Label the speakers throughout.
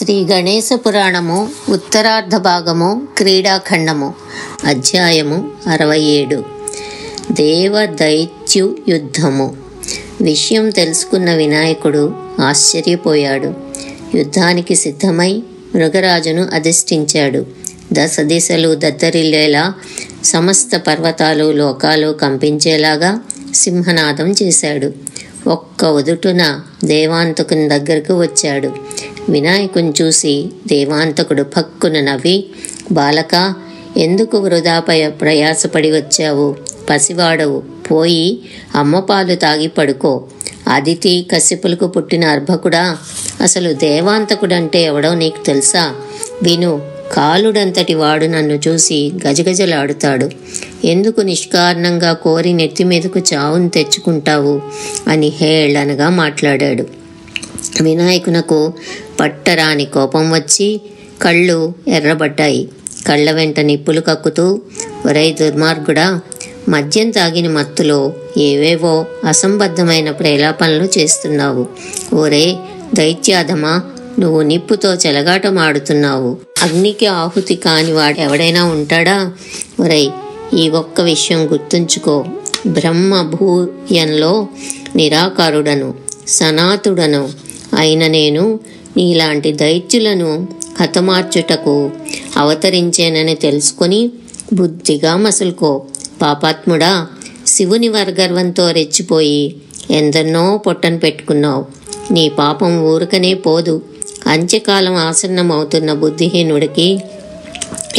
Speaker 1: శ్రీ గణేశ పురాణము ఉత్తరార్ధ భాగము క్రీడాఖండము అధ్యాయము 67 దేవ దైత్యు యుద్ధము. విషయం తెలుసుకున్న వినాయకుడు ఆశ్చర్యపోయాడు. యుద్ధానికి సిద్ధమై మృగరాజును అధిష్ఠించాడు. దశ దిశలు దద్దరిల్లేలా సమస్త పర్వతాలు లోకాలు కంపించేలాగా సింహనాదం చేశాడు. ఒక్క ఉదుటున దేవాంతకుని దగ్గరకు వచ్చాడు. వినాయకుని చూసి దేవాంతకుడు భక్కున నవ్వి, బాలక, ఎందుకు వృధాపై ప్రయాసపడి వచ్చావు? పసివాడవు, పోయి అమ్మపాలు తాగి పడుకో. అదితి కశ్యపులకు పుట్టిన అర్భకుడా, అసలు దేవాంతకుడంటే ఎవడో నీకు తెలుసా? విను, కాలుడంతటి వాడు నన్ను చూసి గజగజలాడుతాడు. ఎందుకు నిష్కారణంగా కోరి నెత్తి మీదకు చావును తెచ్చుకుంటావు అని హేళనగా మాట్లాడాడు. వినాయకునకు పట్టరాని కోపం వచ్చి కళ్ళు ఎర్రబడ్డాయి. కళ్ళ వెంట నిప్పులు కక్కుతూ, ఒరై దుర్మార్గుడా, మద్యం తాగిన మత్తులో ఏవేవో అసంబద్ధమైన ప్రేలాపనలు చేస్తున్నావు. ఓరే దైత్యాధమా, నువ్వు నిప్పుతో చెలగాటమాడుతున్నావు. అగ్నికి ఆహుతి కాని వాడు ఎవడైనా ఉంటాడా? ఒరై, ఈ ఒక్క విషయం గుర్తుంచుకో. బ్రహ్మభూయంలో నిరాకారుడను సనాతుడను అయిన నేను నీలాంటి దైత్యులను హతమార్చుటకు అవతరించేనని తెలుసుకొని బుద్ధిగా మసులుకో. పాపాత్ముడా, శివుని వర్గర్వంతో రెచ్చిపోయి ఎందరినో పొట్టను పెట్టుకున్నావు. నీ పాపం ఊరకనే పోదు. అంత్యకాలం ఆసన్నమవుతున్న బుద్ధిహీనుడికి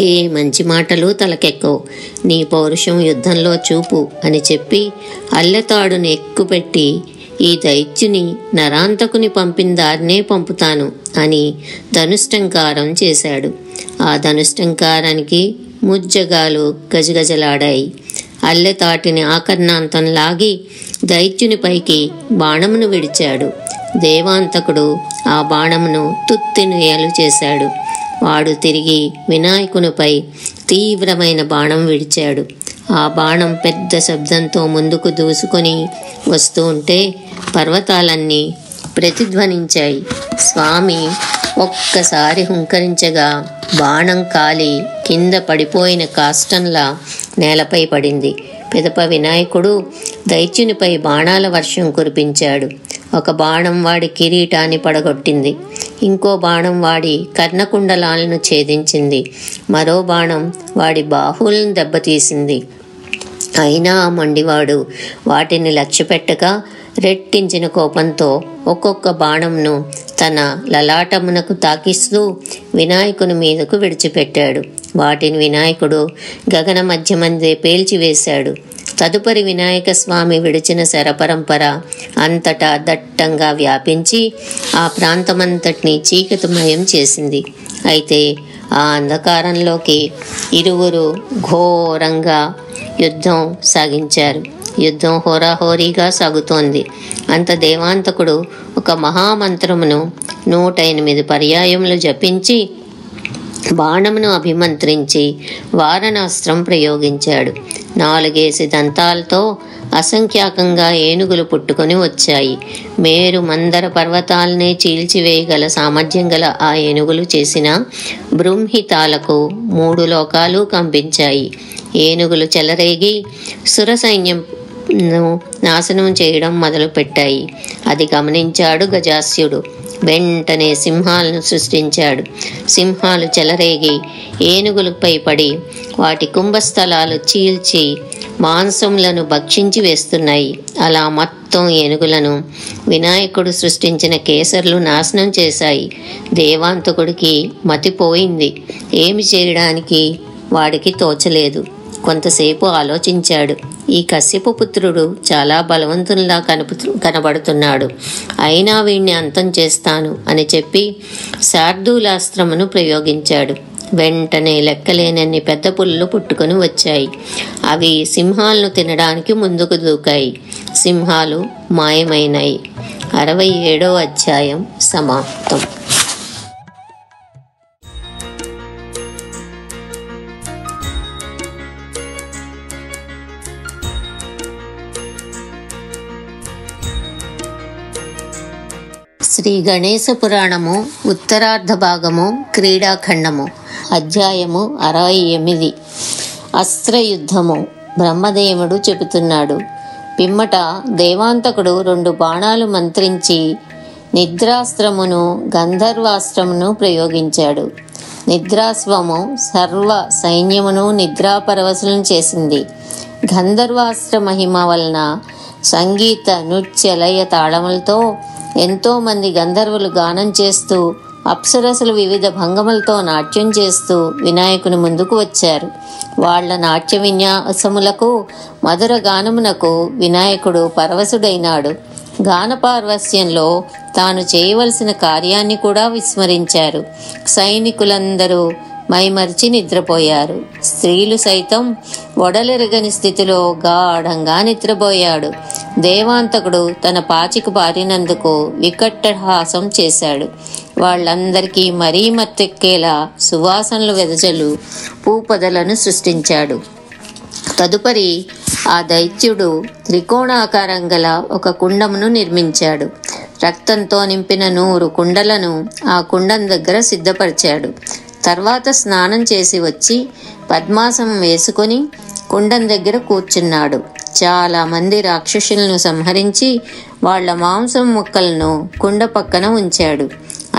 Speaker 1: ఏ మంచి మాటలు తలకెక్కవు. నీ పౌరుషం యుద్ధంలో చూపు అని చెప్పి అల్లెతాడును ఎక్కుపెట్టి ఈ దైత్యుని నరాంతకుని పంపిన దారినే పంపుతాను అని ధనుష్టంకారం చేశాడు. ఆ ధనుష్టంకారానికి ముజ్జగాలు గజగజలాడాయి. అల్లెతాటిని ఆకర్ణాంతం లాగి దైత్యుని పైకి బాణమును విడిచాడు. దేవాంతకుడు ఆ బాణమును తుత్తినుయలు చేశాడు. వాడు తిరిగి వినాయకునిపై తీవ్రమైన బాణం విడిచాడు. ఆ బాణం పెద్ద శబ్దంతో ముందుకు దూసుకొని వస్తూ ఉంటే పర్వతాలన్నీ ప్రతిధ్వనించాయి. స్వామి ఒక్కసారి హుంకరించగా బాణం కాలి కింద పడిపోయిన కాష్టంలా నేలపై పడింది. పిదప వినాయకుడు దైత్యునిపై బాణాల వర్షం కురిపించాడు. ఒక బాణం వాడి కిరీటాన్ని పడగొట్టింది. ఇంకో బాణం వాడి కర్ణకుండలాలను ఛేదించింది. మరో బాణం వాడి బాహువులను దెబ్బతీసింది. అయినా ఆ మొండివాడు వాటిని లక్ష్యపెట్టగా రెట్టించిన కోపంతో ఒక్కొక్క బాణంను తన లలాటమునకు తాకిస్తూ వినాయకుని మీదకు విడిచిపెట్టాడు. వాటిని వినాయకుడు గగన మధ్యమందే పేల్చివేశాడు. తదుపరి వినాయక స్వామి విడిచిన శరపరంపర అంతటా దట్టంగా వ్యాపించి ఆ ప్రాంతమంతటిని చీకటిమయం చేసింది. అయితే ఆ అంధకారంలోకి ఇరువురు ఘోరంగా యుద్ధం సాగించారు. యుద్ధం హోరాహోరీగా సాగుతోంది. అంత దేవాంతకుడు ఒక మహామంత్రమును 108 పర్యాయములు జపించి బాణమును అభిమంత్రించి వారణాస్త్రం ప్రయోగించాడు. 4 దంతాలతో అసంఖ్యాకంగా ఏనుగులు పుట్టుకొని వచ్చాయి. మేరు మందర పర్వతాలనే చీల్చివేయగల సామర్థ్యం గల ఆ ఏనుగులు చేసిన బృంహితాలకు 3 లోకాలు కంపించాయి. ఏనుగులు చెలరేగి సుర సైన్యం నాశనం చేయడం మొదలుపెట్టాయి. అది గమనించాడు గజాస్యుడు. వెంటనే సింహాలను సృష్టించాడు. సింహాలు చెలరేగి ఏనుగులపై పడి వాటి కుంభస్థలాలు చీల్చి మాంసములను భక్షించి వేస్తున్నాయి. అలా మొత్తం ఏనుగులను వినాయకుడు సృష్టించిన కేసర్లు నాశనం చేశాయి. దేవాంతకుడికి మతిపోయింది. ఏమి చేయడానికి వాడికి తోచలేదు. కొంతసేపు ఆలోచించాడు. ఈ కశ్యప పుత్రుడు చాలా బలవంతునిలా కనబడుతున్నాడు. అయినా వీణ్ణి అంతం చేస్తాను అని చెప్పి శార్దూలాస్త్రమును ప్రయోగించాడు. వెంటనే లెక్కలేనన్ని పెద్ద పులులు పుట్టుకొని వచ్చాయి. అవి సింహాలను తినడానికి ముందుకు దూకాయి. సింహాలు మాయమైనాయి. 67వ అధ్యాయం సమాప్తం. శ్రీ గణేశ పురాణము ఉత్తరార్ధ భాగము క్రీడాఖండము అధ్యాయము 68. అస్త్రయుద్ధము. బ్రహ్మదేవుడు చెబుతున్నాడు. పిమ్మట దేవాంతకుడు 2 బాణాలు మంత్రించి నిద్రాస్త్రమును గంధర్వాస్త్రమును ప్రయోగించాడు. నిద్రాస్వము సర్వ సైన్యమును నిద్రాపరవశులను చేసింది. గంధర్వాస్త్ర మహిమ వలన సంగీత నృత్య లయ తాళములతో ఎంతోమంది గంధర్వులు గానం చేస్తూ అప్సరసులు వివిధ భంగములతో నాట్యం చేస్తూ వినాయకుని ముందుకు వచ్చారు. వాళ్ల నాట్య విన్యాసములకు మధుర గానమునకు వినాయకుడు పరవశుడైనాడు. గానపార్వస్యంలో తాను చేయవలసిన కార్యాన్ని కూడా విస్మరించారు. సైనికులందరూ మైమరిచి నిద్రపోయారు. స్త్రీలు సైతం ఒడలెరగని స్థితిలో గాఢంగా నిద్రపోయాడు. దేవాంతకుడు తన పాచిక బారినందుకు వికట్టహాసం చేశాడు. వాళ్ళందరికీ మరీ మత్తెక్కేలా సువాసనలు వెదజలు పూపదలను సృష్టించాడు. తదుపరి ఆ దైత్యుడు త్రికోణాకారం గల ఒక కుండమును నిర్మించాడు. రక్తంతో నింపిన 100 కుండలను ఆ కుండం దగ్గర సిద్ధపరిచాడు. తర్వాత స్నానం చేసి వచ్చి పద్మాసనం వేసుకొని కుండం దగ్గర కూర్చున్నాడు. చాలా మంది రాక్షసులను సంహరించి వాళ్ల మాంసం ముక్కలను కుండ పక్కన ఉంచాడు.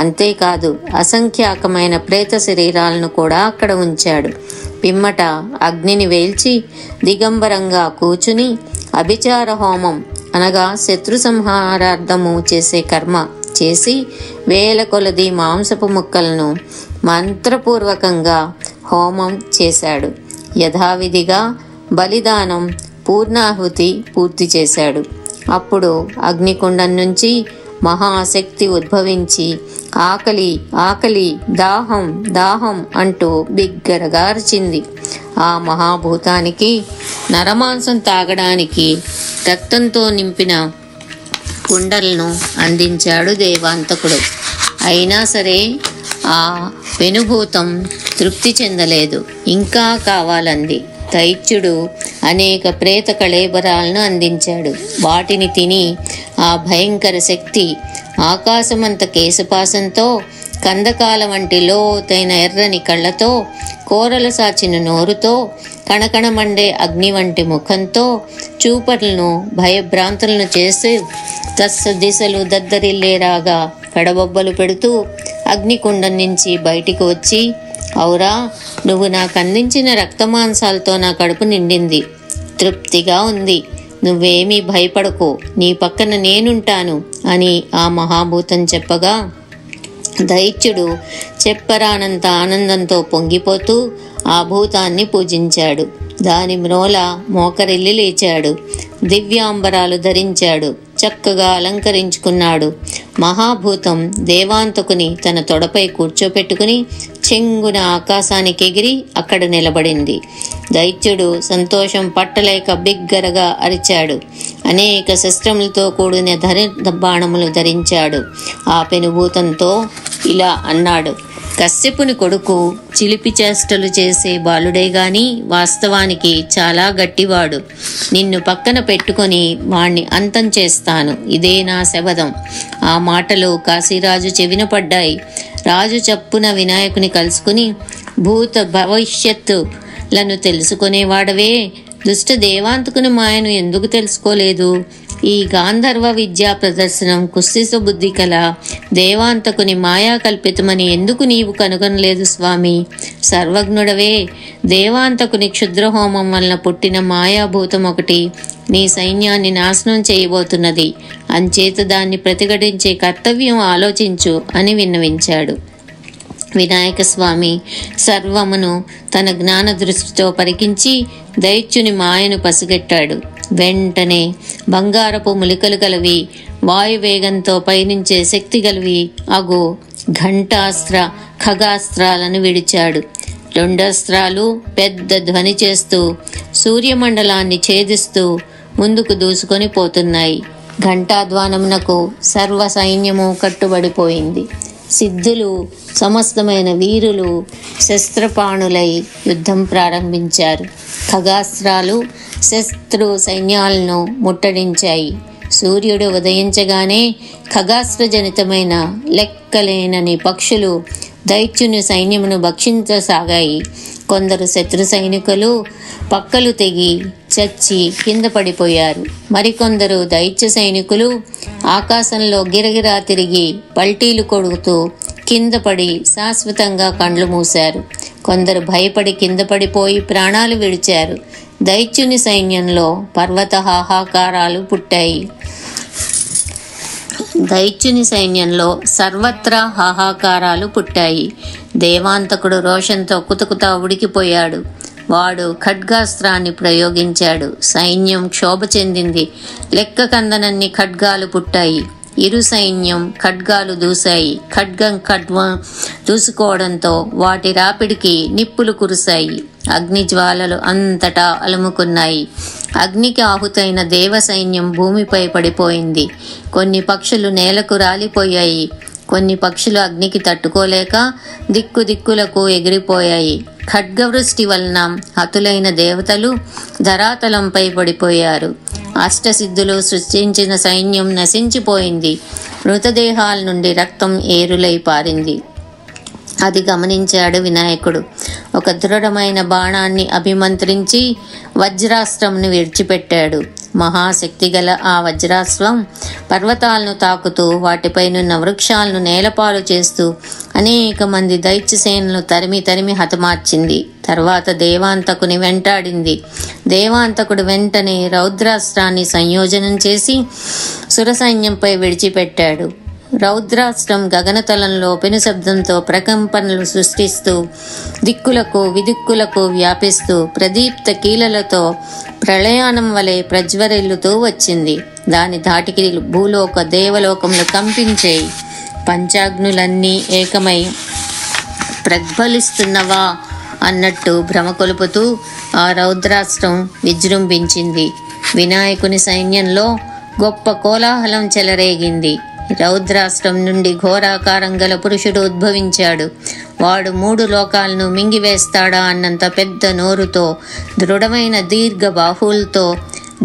Speaker 1: అంతేకాదు అసంఖ్యాకమైన ప్రేత శరీరాలను కూడా అక్కడ ఉంచాడు. పిమ్మట అగ్నిని వేల్చి దిగంబరంగా కూచుని అభిచార హోమం అనగా శత్రు సంహారార్థము చేసే కర్మ చేసి వేల కొలది మాంసపు ముక్కలను మంత్రపూర్వకంగా హోమం చేశాడు. యథావిధిగా బలిదానం పూర్ణాహుతి పూర్తి చేశాడు. అప్పుడు అగ్నికుండం నుంచి మహాశక్తి ఉద్భవించి ఆకలి ఆకలి దాహం దాహం అంటూ బిగ్గరగా అరిచింది. ఆ మహాభూతానికి నరమాంసం తాగడానికి రక్తంతో నింపిన కుండలను అందించాడు దేవాంతకుడు. అయినా సరే ఆ పెనుభూతం తృప్తి చెందలేదు. ఇంకా కావాలంది. దైత్యుడు అనేక ప్రేత కళేబరాలను అందించాడు. వాటిని తిని ఆ భయంకర శక్తి ఆకాశమంత కేశపాసంతో, కందకాల వంటి లోతైన ఎర్రని కళ్ళతో, కోరలు సాచిన నోరుతో, కణకణమండే అగ్ని వంటి ముఖంతో చూపర్లను భయభ్రాంతులను చేసి దిశలు దద్దరిల్లేరాగా పెడబొబ్బలు పెడుతూ అగ్నికుండం నుంచి బయటికి వచ్చి, ఔరా, నువ్వు నాకు అందించిన రక్తమాంసాలతో నా కడుపు నిండింది, తృప్తిగా ఉంది, నువ్వేమీ భయపడకు, నీ పక్కన నేనుంటాను అని ఆ మహాభూతం చెప్పగా దైత్యుడు చెప్పరానంత ఆనందంతో పొంగిపోతూ ఆ భూతాన్ని పూజించాడు. దాని మ్రోల మోకరిల్లి లేచాడు. దివ్యాంబరాలు ధరించాడు. చక్కగా అలంకరించుకున్నాడు. మహాభూతం దేవాంతకుని తన తొడపై కూర్చోపెట్టుకుని చెంగున ఆకాశానికి ఎగిరి అక్కడ నిలబడింది. దైత్యుడు సంతోషం పట్టలేక బిగ్గరగా అరిచాడు. అనేక శస్త్రములతో కూడిన బాణములు ధరించాడు. ఆ పెనుభూతంతో ఇలా అన్నాడు: కశ్యపుని కొడుకు చిలిపి చేష్టలు చేసే బాలుడే గాని వాస్తవానికి చాలా గట్టివాడు. నిన్ను పక్కన పెట్టుకొని వాణ్ణి అంతం చేస్తాను. ఇదే నా శపథం. ఆ మాటలు కాశీరాజు చెవిన పడ్డాయి. రాజు చప్పున వినాయకుని కలుసుకుని, భూత భవిష్యత్తులను తెలుసుకునేవాడవే, దుష్ట దేవాంతకుని మాయను ఎందుకు తెలుసుకోలేదు? ఈ గాంధర్వ విద్యా ప్రదర్శనం కుస్సిస బుద్ధి కల దేవాంతకుని మాయా కల్పితమని ఎందుకు నీవు కనుగొనలేదు స్వామి? సర్వజ్ఞుడవే, దేవాంతకుని క్షుద్రహోమం వలన పుట్టిన మాయాభూతం ఒకటి నీ సైన్యాన్ని నాశనం చేయబోతున్నది. అంచేత దాన్ని ప్రతిఘటించే కర్తవ్యం ఆలోచించు అని విన్నవించాడు. వినాయక స్వామి సర్వమును తన జ్ఞాన దృష్టితో పరికించి దైత్యుని మాయను పసిగట్టాడు. వెంటనే బంగారపు ములికలు గలవి, వాయువేగంతో పయనించే శక్తి గలవి అగు ఘంటాస్త్ర ఖగాస్త్రాలను విడిచాడు. 2 అస్త్రాలు పెద్ద ధ్వని చేస్తూ సూర్యమండలాన్ని ఛేదిస్తూ ముందుకు దూసుకొని పోతున్నాయి. ఘంటాధ్వానమునకు సర్వ సైన్యము కట్టుబడిపోయింది. సిద్ధులు సమస్తమైన వీరులు శస్త్రపాణులై యుద్ధం ప్రారంభించారు. ఖగాస్త్రాలు శత్రు సైన్యాలను ముట్టడించాయి. సూర్యుడు ఉదయించగానే ఖగాస్త్రజనితమైన లెక్కలేనని పక్షులు దైత్యుని సైన్యమును భక్షించసాగాయి. కొందరు శత్రు సైనికులు పక్కలు తెగి చచ్చి కింద పడిపోయారు. మరికొందరు దైత్య సైనికులు ఆకాశంలో గిరగిరా తిరిగి పల్టీలు కొడుతూ కింద పడి శాశ్వతంగా కండ్లు మూశారు. కొందరు భయపడి కింద పడిపోయి ప్రాణాలు విడిచారు. దైత్యుని సైన్యంలో పర్వత హాహాకారాలు పుట్టాయి. దైత్యుని సైన్యంలో సర్వత్రా హాహాకారాలు పుట్టాయి. దేవాంతకుడు రోషంతో కుతకుతా ఉడికిపోయాడు. వాడు ఖడ్గాస్త్రాన్ని ప్రయోగించాడు. సైన్యం క్షోభ చెందింది. లెక్క కందనన్ని ఖడ్గాలు పుట్టాయి. ఇరు సైన్యం ఖడ్గాలు దూశాయి. ఖడ్గం దూసుకోవడంతో వాటి రాపిడికి నిప్పులు కురిశాయి. అగ్ని జ్వాలలు అంతటా అలుముకున్నాయి. అగ్నికి ఆహుతైన దేవ సైన్యం భూమిపై పడిపోయింది. కొన్ని పక్షులు నేలకు రాలిపోయాయి. కొన్ని పక్షులు అగ్నికి తట్టుకోలేక దిక్కులకు ఎగిరిపోయాయి. ఖడ్గవృష్టి వలన హతులైన దేవతలు ధరాతలంపై పడిపోయారు. అష్టసిద్ధులు సృష్టించిన సైన్యం నశించిపోయింది. మృతదేహాల నుండి రక్తం ఏరులై పారింది. అది గమనించాడు వినాయకుడు. ఒక దృఢమైన బాణాన్ని అభిమంత్రించి వజ్రాస్త్రంను విడిచిపెట్టాడు. మహాశక్తి గల ఆ వజ్రాస్త్రం పర్వతాలను తాకుతూ వాటిపైనున్న వృక్షాలను నేలపాలు చేస్తూ అనేక మంది దైత్యసేనలు తరిమి హతమార్చింది. తర్వాత దేవాంతకుని వెంటాడింది. దేవాంతకుడు వెంటనే రౌద్రాస్త్రాన్ని సంయోజనం చేసి సురసైన్యంపై విడిచిపెట్టాడు. రౌద్రాస్త్రం గగనతలంలో పెనుశబ్దంతో ప్రకంపనలు సృష్టిస్తూ దిక్కులకు వ్యాపిస్తూ ప్రదీప్త కీలలతో ప్రళయానం వలె ప్రజ్వరిల్లుతూ వచ్చింది. దాని ధాటికి భూలోక దేవలోకములు కంపించేయి. పంచాగ్నులన్నీ ఏకమై ప్రజ్వలిస్తున్నవా అన్నట్టు భ్రమ కొలుపుతూ ఆ రౌద్రాస్త్రం విజృంభించింది. వినాయకుని సైన్యంలో గొప్ప కోలాహలం చెలరేగింది. రౌద్రాస్త్రం నుండి ఘోరాకారం గల పురుషుడు ఉద్భవించాడు. వాడు 3 లోకాలను మింగివేస్తాడా అన్నంత పెద్ద నోరుతో, దృఢమైన దీర్ఘ బాహువులతో,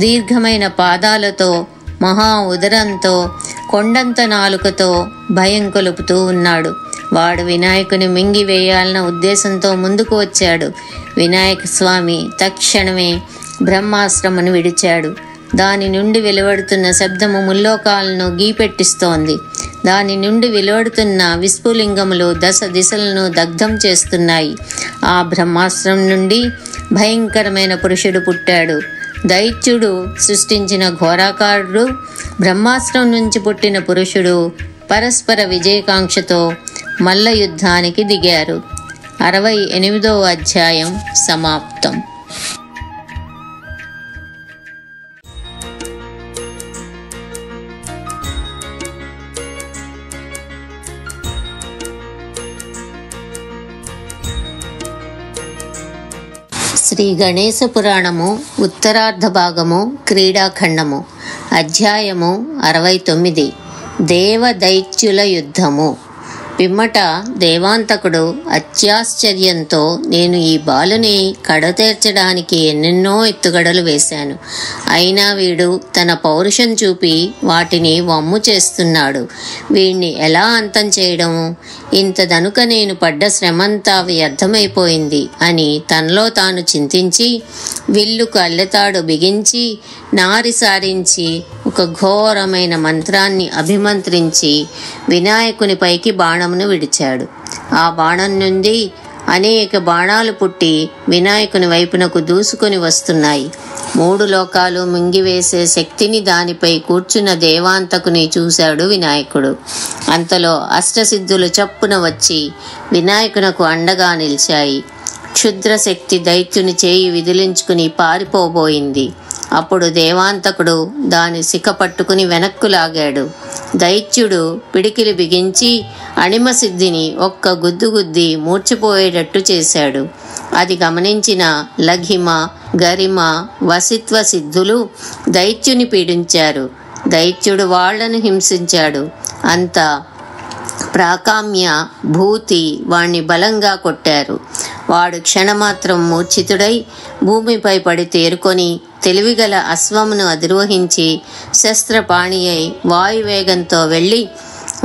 Speaker 1: దీర్ఘమైన పాదాలతో, మహా ఉదరంతో, కొండంత నాలుకతో భయం కొలుపుతూ ఉన్నాడు. వాడు వినాయకుని మింగివేయాలన్న ఉద్దేశంతో ముందుకు వచ్చాడు. వినాయక స్వామి తక్షణమే బ్రహ్మాస్త్రమును విడిచాడు. దాని నుండి వెలువడుతున్న శబ్దము ముల్లోకాలను గీపెట్టిస్తోంది. దాని నుండి వెలువడుతున్న విస్ఫులింగములు దిశలను దగ్ధం చేస్తున్నాయి. ఆ బ్రహ్మాస్త్రం నుండి భయంకరమైన పురుషుడు పుట్టాడు. దైత్యుడు సృష్టించిన ఘోరాకారుడు, బ్రహ్మాస్త్రం నుంచి పుట్టిన పురుషుడు పరస్పర విజయకాంక్షతో మల్ల యుద్ధానికి దిగారు. 68వ అధ్యాయం సమాప్తం. శ్రీ గణేశ పురాణము ఉత్తరార్ధ భాగము క్రీడాఖండము. అధ్యాయము 69. దేవదైత్యుల యుద్ధము. పిమ్మట దేవాంతకుడు అత్యాశ్చర్యంతో, నేను ఈ బాలుని కడతేర్చడానికి ఎన్నెన్నో ఎత్తుగడలు వేశాను. అయినా వీడు తన పౌరుషం చూపి వాటిని వమ్ము చేస్తున్నాడు. వీణ్ణి ఎలా అంతం చేయడము? ఇంతదనుక నేను పడ్డ శ్రమంతా వ్యర్థమైపోయింది అని తనలో తాను చింతించి విల్లుకు అల్లెతాడు బిగించి నారి సారించి ఒక ఘోరమైన మంత్రాన్ని అభిమంత్రించి వినాయకుని పైకి బాణమును విడిచాడు. ఆ బాణం నుండి అనేక బాణాలు పుట్టి వినాయకుని వైపునకు దూసుకొని వస్తున్నాయి. 3 లోకాలు మింగివేసే శక్తిని దానిపై కూర్చున్న దేవాంతకుని చూశాడు వినాయకుడు. అంతలో అష్టసిద్ధులు చప్పున వచ్చి వినాయకునకు అండగా నిలిచాయి. క్షుద్ర శక్తి దైత్యుని చేయి విదిలించుకుని పారిపోబోయింది. అప్పుడు దేవాంతకుడు దాని శిఖ పట్టుకుని వెనక్కు లాగాడు. దైత్యుడు పిడికిలి బిగించి అణిమసిద్ధిని ఒక్క గుద్ది మూర్చిపోయేటట్టు చేశాడు. అది గమనించిన లఘిమ, గరిమ, వసిత్వ సిద్ధులు దైత్యుని పీడించారు. దైత్యుడు వాళ్లను హింసించాడు. అంతా ప్రాకామ్య, భూతి వాణ్ణి బలంగా కొట్టారు. వాడు క్షణమాత్రం మూర్ఛితుడై భూమిపై పడి తేరుకొని తెలివిగల అశ్వమును అధిరోహించి శస్త్రపాణి అయి వాయువేగంతో వెళ్ళి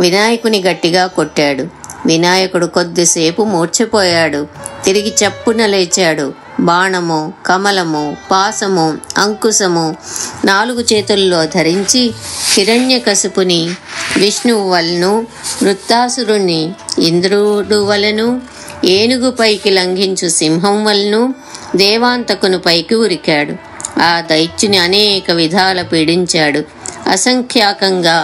Speaker 1: వినాయకుని గట్టిగా కొట్టాడు. వినాయకుడు కొద్దిసేపు మూర్ఛపోయాడు. తిరిగి చప్పున లేచాడు. బాణము, కమలము, పాసము, అంకుశము 4 చేతుల్లో ధరించి హిరణ్యకశిపుని విష్ణువు వలను, వృత్తాసురుణ్ణి ఇంద్రుడు వలను, ఏనుగుపైకి లంఘించు సింహం వలను దేవాంతకుని పైకి ఉరికాడు. ఆ దైత్యుని అనేక విధాల పీడించాడు. అసంఖ్యాకంగా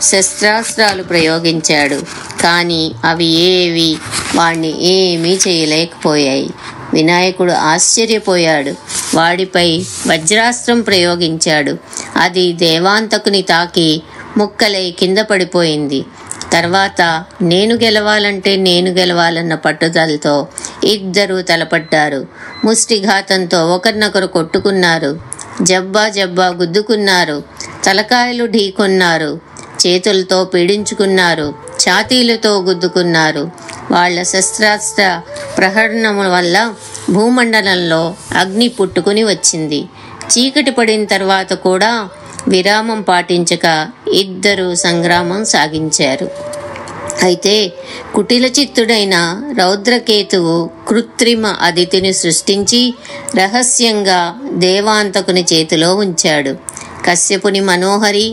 Speaker 1: శస్త్రాస్త్రాలు ప్రయోగించాడు. కానీ అవి ఏవి వాణ్ణి ఏమీ చేయలేకపోయాయి. వినాయకుడు ఆశ్చర్యపోయాడు. వాడిపై వజ్రాస్త్రం ప్రయోగించాడు. అది దేవాంతకుని తాకి ముక్కలై కింద పడిపోయింది. తర్వాత నేను గెలవాలన్న పట్టుదలతో ఇద్దరూ తలపడ్డారు. ముష్టిఘాతంతో ఒకరినొకరు కొట్టుకున్నారు. జబ్బా గుద్దుకున్నారు. తలకాయలు ఢీకొన్నారు. చేతులతో పీడించుకున్నారు. ఛాతీలతో గుద్దుకున్నారు. వాళ్ల శస్త్రాస్త్ర ప్రహరణముల వల్ల భూమండలంలో అగ్ని పుట్టుకుని వచ్చింది. చీకటి పడిన తర్వాత కూడా విరామం పాటించక ఇద్దరు సంగ్రామం సాగించారు. అయితే కుటిల చిత్తుడైన రౌద్రకేతువు కృత్రిమ అదితిని సృష్టించి రహస్యంగా దేవాంతకుని చేతిలో ఉంచాడు. కశ్యపుని మనోహరి,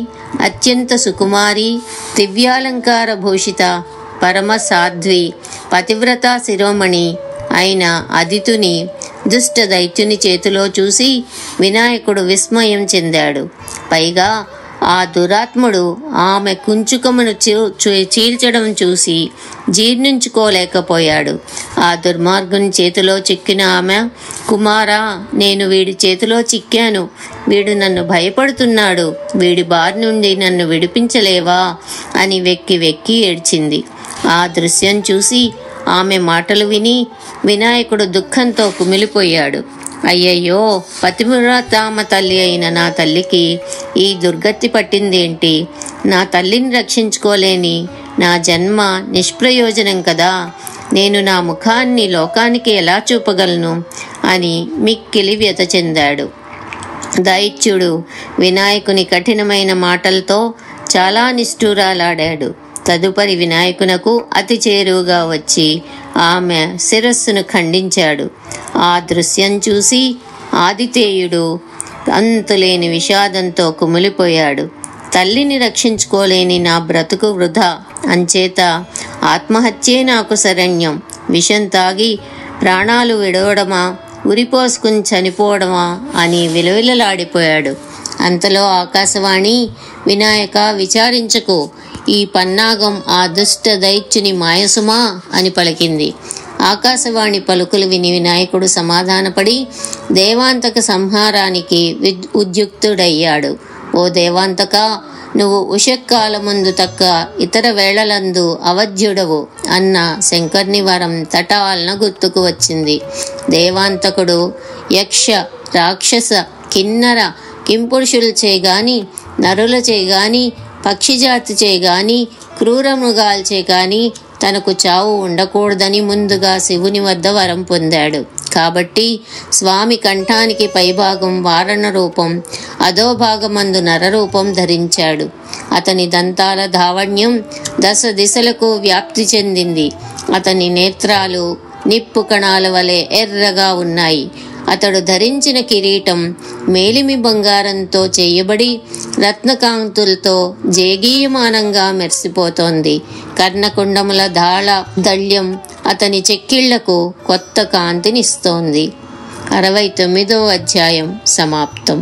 Speaker 1: అత్యంత సుకుమారి, దివ్యాలంకార భూషిత, పరమ సాధ్వి, పతివ్రత శిరోమణి అయిన అదితుని దుష్ట దైత్యుని చేతిలో చూసి వినాయకుడు విస్మయం చెందాడు. పైగా ఆ దురాత్ముడు ఆమె కుంచుకమును చీల్చడం చూసి జీర్ణించుకోలేకపోయాడు. ఆ దుర్మార్గుని చేతిలో చిక్కిన ఆమె, కుమారా, నేను వీడి చేతిలో చిక్కాను. వీడు నన్ను భయపడుతున్నాడు. వీడి బారి నుండి నన్ను విడిపించలేవా అని వెక్కి వెక్కి ఏడ్చింది. ఆ దృశ్యం చూసి ఆమె మాటలు విని వినాయకుడు దుఃఖంతో కుమిలిపోయాడు. అయ్యయ్యో, పతివ్రతామ తల్లి అయిన నా తల్లికి ఈ దుర్గతి పట్టిందేంటి? నా తల్లిని రక్షించుకోలేని నా జన్మ నిష్ప్రయోజనం కదా. నేను నా ముఖాన్ని లోకానికి ఎలా చూపగలను అని మిక్కిలి వ్యత చెందాడు. దైత్యుడు వినాయకుని కఠినమైన మాటలతో చాలా నిష్ఠూరాలాడాడు. తదుపరి వినాయకునకు అతి చేరువుగా వచ్చి ఆమె శిరస్సును ఖండించాడు. ఆ దృశ్యం చూసి ఆదితేయుడు అంతులేని విషాదంతో కుమిలిపోయాడు. తల్లిని రక్షించుకోలేని నా బ్రతుకు వృధా, అంచేత ఆత్మహత్యే నాకు శరణ్యం. విషం తాగి ప్రాణాలు విడవడమా, ఉరిపోసుకుని చనిపోవడమా అని విలవిలలాడిపోయాడు. అంతలో ఆకాశవాణి, వినాయక, విచారించకు, ఈ పన్నాగం ఆ దుష్ట దైత్యుని మాయసుమా అని పలికింది. ఆకాశవాణి పలుకులు విని వినాయకుడు సమాధానపడి దేవాంతక సంహారానికి ఉద్యుక్తుడయ్యాడు. ఓ దేవాంతక, నువ్వు ఉషక్కాలముందు తక్క ఇతర వేళలందు అవధ్యుడవు అన్న శంకర్ని వరం తటాలన గుర్తుకు వచ్చింది. దేవాంతకుడు యక్ష, రాక్షస, కిన్నర, కింపురుషులచే గాని, నరులచే గాని, పక్షిజాతిచే గాని, క్రూర మృగాల్చే గాని తనకు చావు ఉండకూడదని ముందుగా శివుని వద్ద వరం పొందాడు. కాబట్టి స్వామి కంఠానికి పైభాగం వారణ రూపం, అధోభాగమందు నరరూపం ధరించాడు. అతని దంతాల ధావణ్యం 10 దిశలకు వ్యాప్తి చెందింది. అతని నేత్రాలు నిప్పు కణాల వలె ఎర్రగా ఉన్నాయి. అతడు ధరించిన కిరీటం మేలిమి బంగారంతో చేయబడి రత్నకాంతులతో జేగీయమానంగా మెరిసిపోతోంది. కర్ణకుండముల ధాళ దళ్యం అతని చెక్కిళ్లకు కొత్త కాంతినిస్తోంది. 69వ అధ్యాయం సమాప్తం.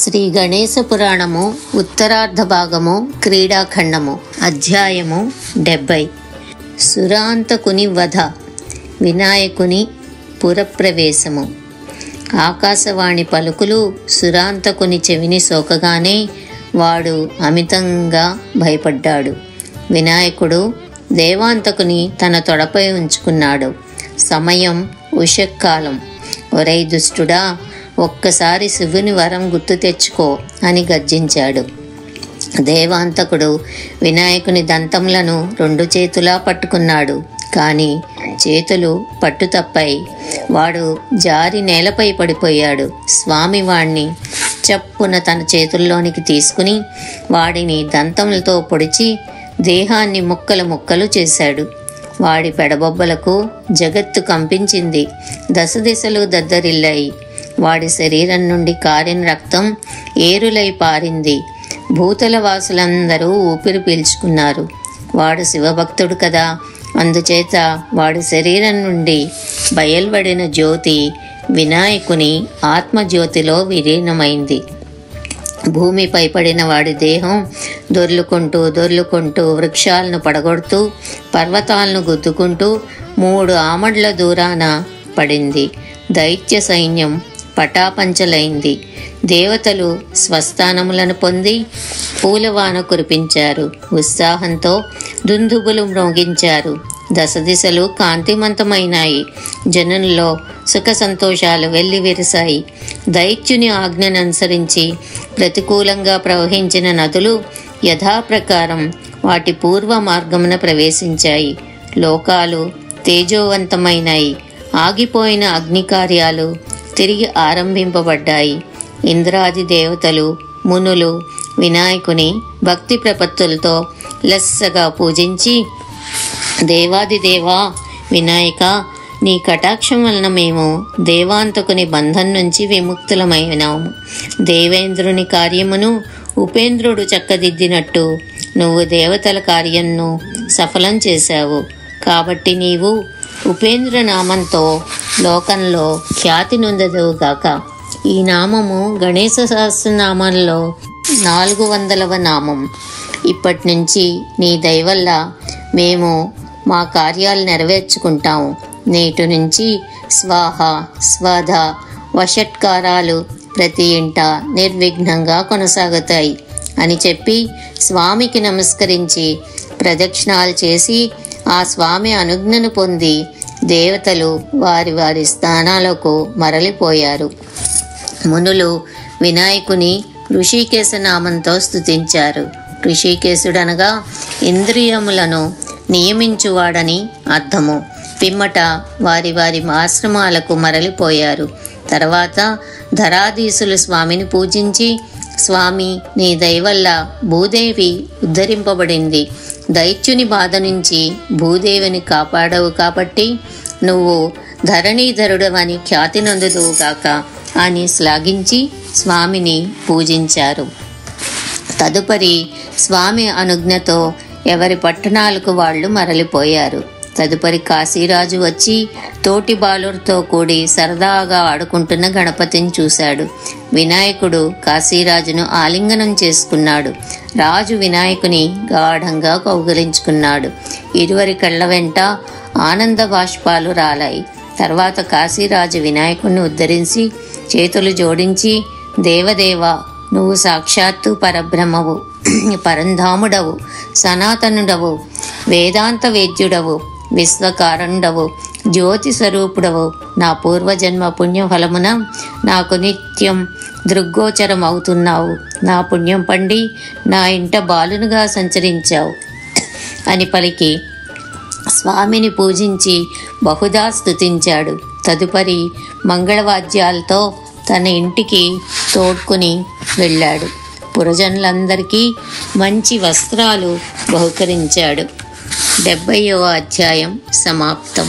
Speaker 1: శ్రీ గణేశ పురాణము ఉత్తరార్ధ భాగము, క్రీడాఖండము, అధ్యాయము 70. సురాంతకుని వధ, వినాయకుని పురప్రవేశము. ఆకాశవాణి పలుకులు సురాంతకుని చెవిని సోకగానే వాడు అమితంగా భయపడ్డాడు. వినాయకుడు దేవాంతకుని తన తొడపై ఉంచుకున్నాడు. సమయం ఉషక్కాలం. ఒరై దుష్టుడా, ఒక్కసారి శివుని వరం గుర్తు తెచ్చుకో అని గర్జించాడు. దేవాంతకుడు వినాయకుని దంతములను 2 చేతులా పట్టుకున్నాడు. కానీ చేతులు పట్టు తప్పాయి. వాడు జారి నేలపై పడిపోయాడు. స్వామి వాణ్ణి చప్పున తన చేతుల్లోనికి తీసుకుని వాడిని దంతములతో పొడిచి దేహాన్ని ముక్కలు ముక్కలు చేశాడు. వాడి పెడబొబ్బలకు జగత్తు కంపించింది. దశదిశలు దద్దరిల్లాయి. వాడి శరీరం నుండి కారిన రక్తం ఏరులై పారింది. భూతల వాసులందరూ ఊపిరి పీల్చుకున్నారు. వాడు శివభక్తుడు కదా, అందుచేత వాడి శరీరం నుండి బయల్వడిన జ్యోతి వినాయకుని ఆత్మజ్యోతిలో విలీనమైంది. భూమిపై పడిన వాడి దేహం దొర్లుకుంటూ వృక్షాలను పడగొడుతూ పర్వతాలను గుద్దుకుంటూ 3 ఆమడ్ల దూరాన పడింది. దైత్య సైన్యం పటాపంచలైంది. దేవతలు స్వస్థానములను పొంది పూలవాన కురిపించారు. ఉత్సాహంతో దుందుబులు మ్రోగించారు. దశదిశలు కాంతిమంతమైనాయి. జనుల్లో సుఖ సంతోషాలు వెల్లివిరిశాయి. దైత్యుని ఆజ్ఞను అనుసరించి ప్రతికూలంగా ప్రవహించిన నదులు యథాప్రకారం వాటి పూర్వ మార్గమున ప్రవేశించాయి. లోకాలు తేజోవంతమైనాయి. ఆగిపోయిన అగ్ని కార్యాలు తిరిగి ఆరంభింపబడ్డాయి. ఇంద్రాది దేవతలు, మునులు వినాయకుని భక్తి ప్రపత్తులతో లెస్సగా పూజించి, దేవాదిదేవా వినాయక, నీ కటాక్షం వలన మేము దేవాంతకుని బంధం నుంచి విముక్తులమైనాము. దేవేంద్రుని కార్యమును ఉపేంద్రుడు చక్కదిద్దినట్టు నువ్వు దేవతల కార్యంను సఫలం చేశావు. కాబట్టి నీవు ఉపేంద్ర నామంతో లోకంలో ఖ్యాతి నొందదువుగాక. ఈ నామము గణేశ సహస్రనామంలో 400వ నామం. ఇప్పటి నుంచి నీ దయవల్ల మేము మా కార్యాలు నెరవేర్చుకుంటాము. నేటి నుంచి స్వాహ, స్వధ, వషట్కారాలు ప్రతి ఇంట నిర్విఘ్నంగా కొనసాగుతాయి అని చెప్పి స్వామికి నమస్కరించి ప్రదక్షిణాలు చేసి ఆ స్వామి అనుజ్ఞను పొంది దేవతలు వారి వారి స్థానాలకు మరలిపోయారు. మునులు వినాయకుని ఋషికేశ నామంతో స్తుతించారు. ఋషికేశుడనగా ఇంద్రియములను నియమించువాడని అర్థము. పిమ్మట వారి వారి ఆశ్రమాలకు మరలిపోయారు. తర్వాత ధరాధీసులు స్వామిని పూజించి, స్వామి నీ దయవల్ల భూదేవి ఉద్ధరింపబడింది. దైత్యుని బాధ నుంచి భూదేవిని కాపాడవు కాబట్టి నువ్వు ధరణీధరుడవని ఖ్యాతి నొందుదువుగాక అని శ్లాఘించి స్వామిని పూజించారు. తదుపరి స్వామి అనుజ్ఞతో ఎవరి పట్టణాలకు వాళ్ళు మరలిపోయారు. తదుపరి కాశీరాజు వచ్చి తోటి బాలుడితో కూడి సరదాగా ఆడుకుంటున్న గణపతిని చూశాడు. వినాయకుడు కాశీరాజును ఆలింగనం చేసుకున్నాడు. రాజు వినాయకుని గాఢంగా కౌగిలించుకున్నాడు. ఇరువరి కళ్ళ వెంట ఆనంద బాష్పాలు రాలాయి. తర్వాత కాశీరాజు వినాయకుడిని ఉద్ధరించి చేతులు జోడించి, దేవదేవ, నువ్వు సాక్షాత్తు పరబ్రహ్మవు, పరంధాముడవు, సనాతనుడవు, వేదాంత వేద్యుడవు, విశ్వకారణుడవు, జ్యోతి స్వరూపుడవు. నా పూర్వజన్మ పుణ్యఫలమున నాకు నిత్యం దృగ్గోచరం అవుతున్నావు. నా పుణ్యం పండి నా ఇంట బాలునుగా సంచరించావు అని పలికి స్వామిని పూజించి బహుదా స్తుతించాడు. తదుపరి మంగళవాద్యాలతో తన ఇంటికి తోడ్కొని వెళ్ళాడు. పురజనులందరికీ మంచి వస్త్రాలు బహుకరించాడు. 70వ అధ్యాయం సమాప్తం.